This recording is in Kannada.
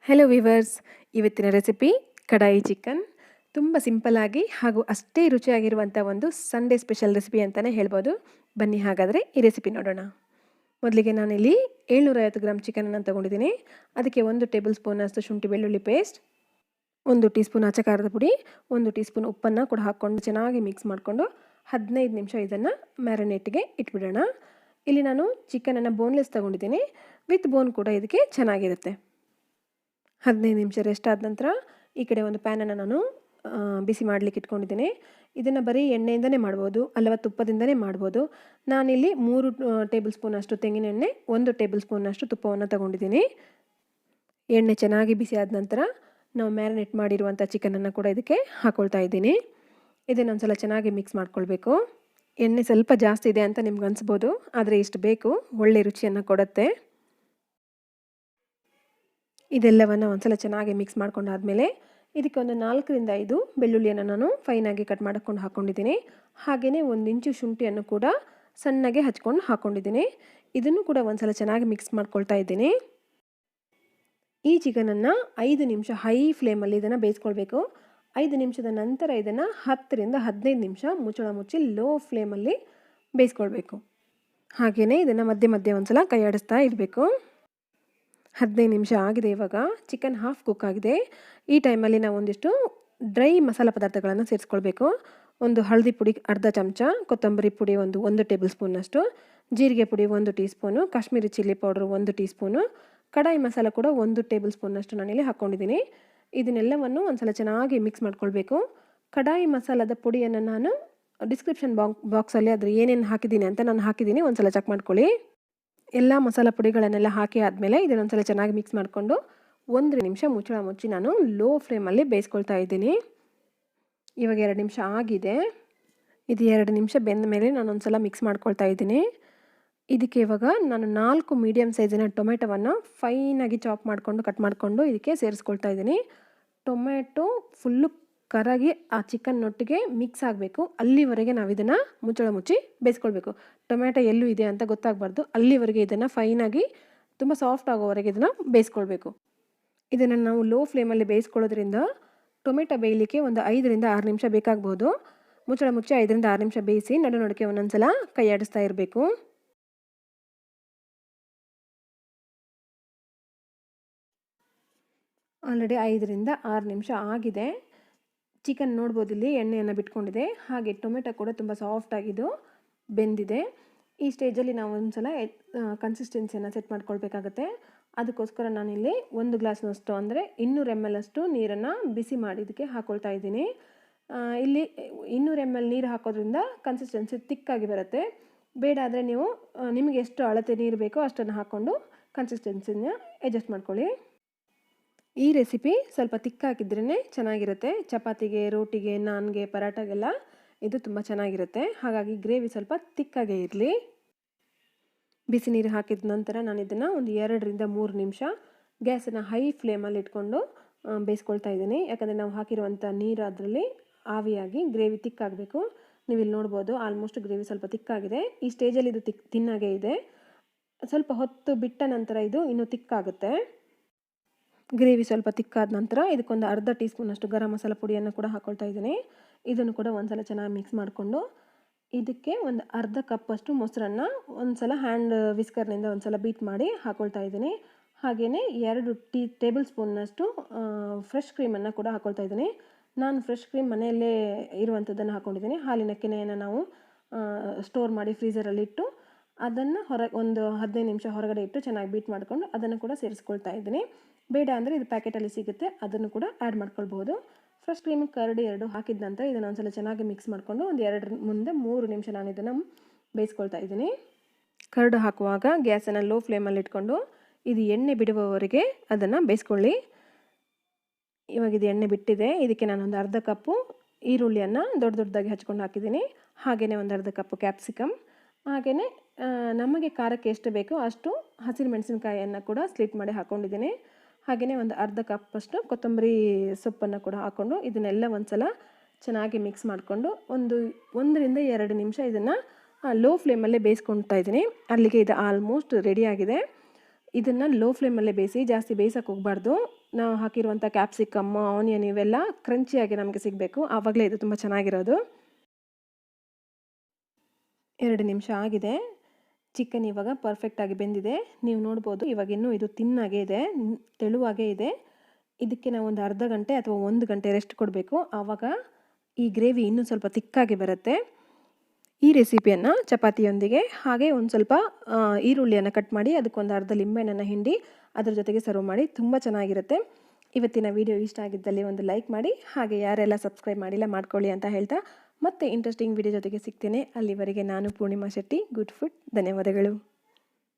ಹಲೋ ವಿವರ್ಸ್, ಇವತ್ತಿನ ರೆಸಿಪಿ ಕಡಾಯಿ ಚಿಕನ್. ತುಂಬ ಸಿಂಪಲ್ಲಾಗಿ ಹಾಗೂ ಅಷ್ಟೇ ರುಚಿಯಾಗಿರುವಂಥ ಒಂದು ಸಂಡೇ ಸ್ಪೆಷಲ್ ರೆಸಿಪಿ ಅಂತಲೇ ಹೇಳ್ಬೋದು. ಬನ್ನಿ ಹಾಗಾದರೆ ಈ ರೆಸಿಪಿ ನೋಡೋಣ. ಮೊದಲಿಗೆ ನಾನಿಲ್ಲಿ 750 ಗ್ರಾಮ್ ಚಿಕನನ್ನು ತೊಗೊಂಡಿದ್ದೀನಿ. ಅದಕ್ಕೆ 1 ಟೇಬಲ್ ಸ್ಪೂನಷ್ಟು ಶುಂಠಿ ಬೆಳ್ಳುಳ್ಳಿ ಪೇಸ್ಟ್, 1 ಟೀ ಸ್ಪೂನ್ ಅಚ್ಚ ಖಾರದ ಪುಡಿ, 1 ಟೀ ಸ್ಪೂನ್ ಉಪ್ಪನ್ನು ಕೂಡ ಹಾಕ್ಕೊಂಡು ಚೆನ್ನಾಗಿ ಮಿಕ್ಸ್ ಮಾಡಿಕೊಂಡು 15 ನಿಮಿಷ ಇದನ್ನು ಮ್ಯಾರಿನೇಟ್ಗೆ ಇಟ್ಬಿಡೋಣ. ಇಲ್ಲಿ ನಾನು ಚಿಕನನ್ನು ಬೋನ್ಲೆಸ್ ತೊಗೊಂಡಿದ್ದೀನಿ. ವಿತ್ ಬೋನ್ ಕೂಡ ಇದಕ್ಕೆ ಚೆನ್ನಾಗಿರುತ್ತೆ. 15 ನಿಮಿಷ ರೆಸ್ಟ್ ಆದ ನಂತರ ಈ ಕಡೆ ಒಂದು ಪ್ಯಾನನ್ನು ನಾನು ಬಿಸಿ ಮಾಡಲಿಕ್ಕೆ ಇಟ್ಕೊಂಡಿದ್ದೀನಿ. ಇದನ್ನು ಬರೀ ಎಣ್ಣೆಯಿಂದನೇ ಮಾಡ್ಬೋದು, ಅಲ್ಲವ ತುಪ್ಪದಿಂದನೇ ಮಾಡ್ಬೋದು. ನಾನಿಲ್ಲಿ 3 ಟೇಬಲ್ ಸ್ಪೂನಷ್ಟು ತೆಂಗಿನ ಎಣ್ಣೆ, 1 ಟೇಬಲ್ ಸ್ಪೂನಷ್ಟು ತುಪ್ಪವನ್ನು ತಗೊಂಡಿದ್ದೀನಿ. ಎಣ್ಣೆ ಚೆನ್ನಾಗಿ ಬಿಸಿ ಆದ ನಂತರ ನಾವು ಮ್ಯಾರಿನೇಟ್ ಮಾಡಿರುವಂಥ ಚಿಕನನ್ನು ಕೂಡ ಇದಕ್ಕೆ ಹಾಕ್ಕೊಳ್ತಾ ಇದ್ದೀನಿ. ಇದನ್ನೊಂದು ಸಲ ಚೆನ್ನಾಗಿ ಮಿಕ್ಸ್ ಮಾಡ್ಕೊಳ್ಬೇಕು. ಎಣ್ಣೆ ಸ್ವಲ್ಪ ಜಾಸ್ತಿ ಇದೆ ಅಂತ ನಿಮ್ಗೆ ಅನಿಸ್ಬೋದು, ಆದರೆ ಇಷ್ಟು ಬೇಕು, ಒಳ್ಳೆ ರುಚಿಯನ್ನು ಕೊಡುತ್ತೆ. ಇದೆಲ್ಲವನ್ನು ಒಂದ್ಸಲ ಚೆನ್ನಾಗಿ ಮಿಕ್ಸ್ ಮಾಡ್ಕೊಂಡಾದಮೇಲೆ ಇದಕ್ಕೆ ಒಂದು 4ರಿಂದ 5 ಬೆಳ್ಳುಳ್ಳಿಯನ್ನು ನಾನು ಫೈನಾಗಿ ಕಟ್ ಮಾಡಿಕೊಂಡು ಹಾಕ್ಕೊಂಡಿದ್ದೀನಿ. ಹಾಗೆಯೇ 1 ಇಂಚು ಶುಂಠಿಯನ್ನು ಕೂಡ ಸಣ್ಣಗೆ ಹಚ್ಕೊಂಡು ಹಾಕ್ಕೊಂಡಿದ್ದೀನಿ. ಇದನ್ನು ಕೂಡ ಒಂದ್ಸಲ ಚೆನ್ನಾಗಿ ಮಿಕ್ಸ್ ಮಾಡ್ಕೊಳ್ತಾ ಇದ್ದೀನಿ. ಈ ಚಿಕನನ್ನು 5 ನಿಮಿಷ ಹೈ ಫ್ಲೇಮಲ್ಲಿ ಇದನ್ನು ಬೇಯಿಸ್ಕೊಳ್ಬೇಕು. 5 ನಿಮಿಷದ ನಂತರ ಇದನ್ನು 10ರಿಂದ 15 ನಿಮಿಷ ಮುಚ್ಚಳ ಮುಚ್ಚಿ ಲೋ ಫ್ಲೇಮಲ್ಲಿ ಬೇಯಿಸ್ಕೊಳ್ಬೇಕು. ಹಾಗೆಯೇ ಇದನ್ನು ಮಧ್ಯೆ ಮಧ್ಯೆ ಒಂದ್ಸಲ ಕೈ ಆಡಿಸ್ತಾ ಇರಬೇಕು. 15 ನಿಮಿಷ ಆಗಿದೆ. ಇವಾಗ ಚಿಕನ್ ಹಾಫ್ ಕುಕ್ ಆಗಿದೆ. ಈ ಟೈಮಲ್ಲಿ ನಾವು ಒಂದಿಷ್ಟು ಡ್ರೈ ಮಸಾಲ ಪದಾರ್ಥಗಳನ್ನು ಸೇರಿಸ್ಕೊಳ್ಬೇಕು. ಒಂದು ಹಳದಿ ಪುಡಿ ಅರ್ಧ ಚಮಚ, ಕೊತ್ತಂಬರಿ ಪುಡಿ 1 ಟೇಬಲ್ ಸ್ಪೂನಷ್ಟು, ಜೀರಿಗೆ ಪುಡಿ 1 tea spoon, Kashmiri chilli powder 1 tea spoon, ಕಡಾಯಿ ಮಸಾಲ ಕೂಡ 1 ಟೇಬಲ್ ಸ್ಪೂನಷ್ಟು ನಾನಿಲ್ಲಿ ಹಾಕ್ಕೊಂಡಿದ್ದೀನಿ. ಇದನ್ನೆಲ್ಲವನ್ನು ಒಂದ್ಸಲ ಚೆನ್ನಾಗಿ ಮಿಕ್ಸ್ ಮಾಡ್ಕೊಳ್ಬೇಕು. ಕಡಾಯಿ ಮಸಾಲದ ಪುಡಿಯನ್ನು ನಾನು ಡಿಸ್ಕ್ರಿಪ್ಷನ್ ಬಾಕ್ಸಲ್ಲಿ ಅದ್ರ ಏನೇನು ಹಾಕಿದ್ದೀನಿ ಅಂತ ನಾನು ಹಾಕಿದ್ದೀನಿ, ಒಂದ್ಸಲ ಚೆಕ್ ಮಾಡ್ಕೊಳ್ಳಿ. ಎಲ್ಲ ಮಸಾಲ ಪುಡಿಗಳನ್ನೆಲ್ಲ ಹಾಕಿ ಆದಮೇಲೆ ಇದನ್ನೊಂದ್ಸಲ ಚೆನ್ನಾಗಿ ಮಿಕ್ಸ್ ಮಾಡಿಕೊಂಡು 1 ನಿಮಿಷ ಮುಚ್ಚಳ ಮುಚ್ಚಿ ನಾನು ಲೋ ಫ್ಲೇಮಲ್ಲಿ ಬೇಯಿಸ್ಕೊಳ್ತಾ ಇದ್ದೀನಿ. ಇವಾಗ 2 ನಿಮಿಷ ಆಗಿದೆ. ಇದು 2 ನಿಮಿಷ ಬೆಂದ ಮೇಲೆ ನಾನೊಂದ್ಸಲ ಮಿಕ್ಸ್ ಮಾಡ್ಕೊಳ್ತಾ ಇದ್ದೀನಿ. ಇದಕ್ಕೆ ಇವಾಗ ನಾನು 4 ಮೀಡಿಯಮ್ ಸೈಜಿನ ಟೊಮೆಟೊವನ್ನು ಫೈನಾಗಿ ಚಾಪ್ ಮಾಡಿಕೊಂಡು ಕಟ್ ಮಾಡಿಕೊಂಡು ಇದಕ್ಕೆ ಸೇರಿಸ್ಕೊಳ್ತಾ ಇದ್ದೀನಿ. ಟೊಮೆಟೊ ಫುಲ್ಲು ಕರಗಿ ಆ ಚಿಕನ್ನೊಟ್ಟಿಗೆ ಮಿಕ್ಸ್ ಆಗಬೇಕು. ಅಲ್ಲಿವರೆಗೆ ನಾವು ಇದನ್ನು ಮುಚ್ಚಳ ಮುಚ್ಚಿ ಬೇಯಿಸ್ಕೊಳ್ಬೇಕು. ಟೊಮೆಟೊ ಎಲ್ಲೂ ಇದೆ ಅಂತ ಗೊತ್ತಾಗಬಾರ್ದು. ಅಲ್ಲಿವರೆಗೆ ಇದನ್ನು ಫೈನಾಗಿ ತುಂಬ ಸಾಫ್ಟ್ ಆಗೋವರೆಗೆ ಇದನ್ನು ಬೇಯಿಸ್ಕೊಳ್ಬೇಕು. ಇದನ್ನು ನಾವು ಲೋ ಫ್ಲೇಮಲ್ಲಿ ಬೇಯಿಸ್ಕೊಳ್ಳೋದ್ರಿಂದ ಟೊಮೆಟೊ ಬೇಯಲಿಕ್ಕೆ ಒಂದು 5ರಿಂದ 6 ನಿಮಿಷ ಬೇಕಾಗ್ಬೋದು. ಮುಚ್ಚಳ ಮುಚ್ಚಿ 5ರಿಂದ 6 ನಿಮಿಷ ಬೇಯಿಸಿ ನಡುನಡುಕೆ ಒಂದೊಂದ್ಸಲ ಕೈ ಆಡಿಸ್ತಾ ಇರಬೇಕು. ಆಲ್ರೆಡಿ 5ರಿಂದ 6 ನಿಮಿಷ ಆಗಿದೆ. ಚಿಕನ್ ನೋಡ್ಬೋದು, ಇಲ್ಲಿ ಎಣ್ಣೆಯನ್ನು ಬಿಟ್ಕೊಂಡಿದೆ. ಹಾಗೆ ಟೊಮೆಟೊ ಕೂಡ ತುಂಬ ಸಾಫ್ಟಾಗಿದ್ದು ಬೆಂದಿದೆ. ಈ ಸ್ಟೇಜಲ್ಲಿ ನಾವು ಒಂದ್ಸಲ ಕನ್ಸಿಸ್ಟೆನ್ಸಿಯನ್ನು ಸೆಟ್ ಮಾಡ್ಕೊಳ್ಬೇಕಾಗತ್ತೆ. ಅದಕ್ಕೋಸ್ಕರ ನಾನಿಲ್ಲಿ 1 ಗ್ಲಾಸ್ನಷ್ಟು ಅಂದರೆ 200 ml ಅಷ್ಟು ನೀರನ್ನು ಬಿಸಿ ಮಾಡಿ ಇದಕ್ಕೆ ಹಾಕ್ಕೊಳ್ತಾ ಇದ್ದೀನಿ. ಇಲ್ಲಿ 200 ml ನೀರು ಹಾಕೋದ್ರಿಂದ ಕನ್ಸಿಸ್ಟೆನ್ಸಿ ತಿಕ್ಕಾಗಿ ಬರುತ್ತೆ. ಬೇಡ ಆದರೆ ನೀವು ನಿಮಗೆ ಎಷ್ಟು ಅಳತೆ ನೀರು ಬೇಕೋ ಅಷ್ಟನ್ನು ಹಾಕ್ಕೊಂಡು ಕನ್ಸಿಸ್ಟೆನ್ಸಿನ ಅಡ್ಜಸ್ಟ್ ಮಾಡ್ಕೊಳ್ಳಿ. ಈ ರೆಸಿಪಿ ಸ್ವಲ್ಪ ತಿಕ್ಕಾಗಿದ್ರೇ ಚೆನ್ನಾಗಿರುತ್ತೆ. ಚಪಾತಿಗೆ, ರೋಟಿಗೆ, ನಾನ್ಗೆ, ಪರಾಟಾಗೆಲ್ಲ ಇದು ತುಂಬ ಚೆನ್ನಾಗಿರುತ್ತೆ. ಹಾಗಾಗಿ ಗ್ರೇವಿ ಸ್ವಲ್ಪ ತಿಕ್ಕಾಗೇ ಇರಲಿ. ಬಿಸಿ ನೀರು ಹಾಕಿದ ನಂತರ ನಾನು ಇದನ್ನು ಒಂದು 2ರಿಂದ 3 ನಿಮಿಷ ಗ್ಯಾಸನ್ನು ಹೈ ಫ್ಲೇಮಲ್ಲಿ ಇಟ್ಕೊಂಡು ಬೇಯಿಸ್ಕೊಳ್ತಾ ಇದ್ದೀನಿ. ಯಾಕಂದರೆ ನಾವು ಹಾಕಿರುವಂಥ ನೀರು ಅದರಲ್ಲಿ ಆವಿಯಾಗಿ ಗ್ರೇವಿ ತಿಕ್ಕಾಗಬೇಕು. ನೀವು ಇಲ್ಲಿ ನೋಡ್ಬೋದು, ಆಲ್ಮೋಸ್ಟ್ ಗ್ರೇವಿ ಸ್ವಲ್ಪ ತಿಕ್ಕಾಗಿದೆ. ಈ ಸ್ಟೇಜಲ್ಲಿ ಇದು ತಿನ್ನಾಗೇ ಇದೆ. ಸ್ವಲ್ಪ ಹೊತ್ತು ಬಿಟ್ಟ ನಂತರ ಇದು ಇನ್ನೂ ತಿಕ್ಕಾಗುತ್ತೆ. ಗ್ರೇವಿ ಸ್ವಲ್ಪ ತಿಕ್ಕಾದ ನಂತರ ಇದಕ್ಕೊಂದು ಅರ್ಧ ಟೀ ಸ್ಪೂನಷ್ಟು ಗರಂ ಮಸಾಲ ಪುಡಿಯನ್ನು ಕೂಡ ಹಾಕ್ಕೊಳ್ತಾ ಇದ್ದೀನಿ. ಇದನ್ನು ಕೂಡ ಒಂದ್ಸಲ ಚೆನ್ನಾಗಿ ಮಿಕ್ಸ್ ಮಾಡಿಕೊಂಡು ಇದಕ್ಕೆ ಒಂದು ಅರ್ಧ ಕಪ್ಪಷ್ಟು ಮೊಸರನ್ನು ಒಂದ್ಸಲ ಹ್ಯಾಂಡ್ ವಿಸ್ಕರ್ನಿಂದ ಒಂದ್ಸಲ ಬೀಟ್ ಮಾಡಿ ಹಾಕ್ಕೊಳ್ತಾ ಇದ್ದೀನಿ. ಹಾಗೆಯೇ 2 ಟೇಬಲ್ ಸ್ಪೂನ್ನಷ್ಟು ಫ್ರೆಶ್ ಕ್ರೀಮನ್ನು ಕೂಡ ಹಾಕ್ಕೊಳ್ತಾ ಇದ್ದೀನಿ. ನಾನು ಫ್ರೆಶ್ ಕ್ರೀಮ್ ಮನೆಯಲ್ಲೇ ಇರುವಂಥದ್ದನ್ನು ಹಾಕ್ಕೊಂಡಿದ್ದೀನಿ. ಹಾಲಿನ ಕೆನೆಯನ್ನು ನಾವು ಸ್ಟೋರ್ ಮಾಡಿ ಫ್ರೀಝರಲ್ಲಿ ಇಟ್ಟು ಅದನ್ನು ಒಂದು 15 ನಿಮಿಷ ಹೊರಗಡೆ ಇಟ್ಟು ಚೆನ್ನಾಗಿ ಬೀಟ್ ಮಾಡಿಕೊಂಡು ಅದನ್ನು ಕೂಡ ಸೇರಿಸ್ಕೊಳ್ತಾ ಇದ್ದೀನಿ. ಬೇಡ ಅಂದರೆ ಇದು ಪ್ಯಾಕೆಟಲ್ಲಿ ಸಿಗುತ್ತೆ, ಅದನ್ನು ಕೂಡ ಆ್ಯಡ್ ಮಾಡ್ಕೊಳ್ಬೋದು. ಫ್ರೆಶ್ ಕ್ರೀಮ್ ಕರಡಿ 2 ಹಾಕಿದ ನಂತರ ಇದನ್ನು ಒಂದ್ಸಲ ಚೆನ್ನಾಗಿ ಮಿಕ್ಸ್ ಮಾಡಿಕೊಂಡು ಒಂದು 3 ನಿಮಿಷ ನಾನು ಇದನ್ನು ಬೇಯಿಸ್ಕೊಳ್ತಾ ಇದ್ದೀನಿ. ಕರಡು ಹಾಕುವಾಗ ಗ್ಯಾಸನ್ನು ಲೋ ಫ್ಲೇಮಲ್ಲಿ ಇಟ್ಕೊಂಡು ಇದು ಎಣ್ಣೆ ಬಿಡುವವರೆಗೆ ಅದನ್ನು ಬೇಯಿಸ್ಕೊಳ್ಳಿ. ಇವಾಗ ಇದು ಎಣ್ಣೆ ಬಿಟ್ಟಿದೆ. ಇದಕ್ಕೆ ನಾನೊಂದು ಅರ್ಧ ಕಪ್ಪು ಈರುಳ್ಳಿಯನ್ನು ದೊಡ್ಡದಾಗಿ ಹಚ್ಕೊಂಡು ಹಾಕಿದ್ದೀನಿ. ಹಾಗೆಯೇ ಒಂದು ಅರ್ಧ ಕಪ್ಪು ಕ್ಯಾಪ್ಸಿಕಮ್, ಹಾಗೆಯೇ ನಮಗೆ ಖಾರಕ್ಕೆ ಎಷ್ಟು ಬೇಕೋ ಅಷ್ಟು ಹಸಿರು ಮೆಣಸಿನಕಾಯಿಯನ್ನು ಕೂಡ ಸ್ಲಿಟ್ ಮಾಡಿ ಹಾಕ್ಕೊಂಡಿದ್ದೀನಿ. ಹಾಗೆಯೇ ಒಂದು ಅರ್ಧ ಕಪ್ಪಷ್ಟು ಕೊತ್ತಂಬರಿ ಸೊಪ್ಪನ್ನು ಕೂಡ ಹಾಕ್ಕೊಂಡು ಇದನ್ನೆಲ್ಲ ಒಂದ್ಸಲ ಚೆನ್ನಾಗಿ ಮಿಕ್ಸ್ ಮಾಡಿಕೊಂಡು 1ರಿಂದ 2 ನಿಮಿಷ ಇದನ್ನು ಲೋ ಫ್ಲೇಮಲ್ಲೇ ಬೇಯಿಸ್ಕೊಳ್ತಾ ಇದ್ದೀನಿ. ಅಲ್ಲಿಗೆ ಇದು ಆಲ್ಮೋಸ್ಟ್ ರೆಡಿಯಾಗಿದೆ. ಇದನ್ನು ಲೋ ಫ್ಲೇಮಲ್ಲೇ ಬೇಯಿಸಿ, ಜಾಸ್ತಿ ಬೇಯಿಸೋಕೆ ಹೋಗಬಾರ್ದು. ನಾವು ಹಾಕಿರುವಂಥ ಕ್ಯಾಪ್ಸಿಕಮ್, ಆನಿಯನ್ ಇವೆಲ್ಲ ಕ್ರಂಚಿಯಾಗಿ ನಮಗೆ ಸಿಗಬೇಕು, ಆವಾಗಲೇ ಇದು ತುಂಬ ಚೆನ್ನಾಗಿರೋದು. 2 ನಿಮಿಷ ಆಗಿದೆ. ಚಿಕನ್ ಇವಾಗ ಪರ್ಫೆಕ್ಟಾಗಿ ಬೆಂದಿದೆ, ನೀವು ನೋಡ್ಬೋದು. ಇವಾಗ ಇನ್ನೂ ಇದು ತಿನ್ನಾಗೇ ಇದೆ, ತೆಳುವಾಗೇ ಇದೆ. ಇದಕ್ಕೆ ನಾವು ಒಂದು ಅರ್ಧ ಗಂಟೆ ಅಥವಾ 1 ಗಂಟೆ ರೆಸ್ಟ್ ಕೊಡಬೇಕು, ಆವಾಗ ಈ ಗ್ರೇವಿ ಇನ್ನೂ ಸ್ವಲ್ಪ ತಿಕ್ಕಾಗಿ ಬರುತ್ತೆ. ಈ ರೆಸಿಪಿಯನ್ನು ಚಪಾತಿಯೊಂದಿಗೆ ಹಾಗೆ ಒಂದು ಸ್ವಲ್ಪ ಈರುಳ್ಳಿಯನ್ನು ಕಟ್ ಮಾಡಿ ಅದಕ್ಕೊಂದು ಅರ್ಧ ಲಿಂಬೆಹಣ್ಣನ್ನು ಹಿಂಡಿ ಅದ್ರ ಜೊತೆಗೆ ಸರ್ವ್ ಮಾಡಿ, ತುಂಬ ಚೆನ್ನಾಗಿರುತ್ತೆ. ಇವತ್ತಿನ ವಿಡಿಯೋ ಇಷ್ಟ ಆಗಿದ್ದಲ್ಲಿ ಒಂದು ಲೈಕ್ ಮಾಡಿ, ಹಾಗೆ ಯಾರೆಲ್ಲ ಸಬ್ಸ್ಕ್ರೈಬ್ ಮಾಡಿಲ್ಲ ಮಾಡ್ಕೊಳ್ಳಿ ಅಂತ ಹೇಳ್ತಾ ಮತ್ತೆ ಇಂಟ್ರೆಸ್ಟಿಂಗ್ ವಿಡಿಯೋ ಜೊತೆಗೆ ಸಿಗ್ತೇನೆ. ಅಲ್ಲಿವರೆಗೆ ನಾನು ಪೂರ್ಣಿಮಾ ಶೆಟ್ಟಿ, ಗುಡ್ ಫುಡ್. ಧನ್ಯವಾದಗಳು.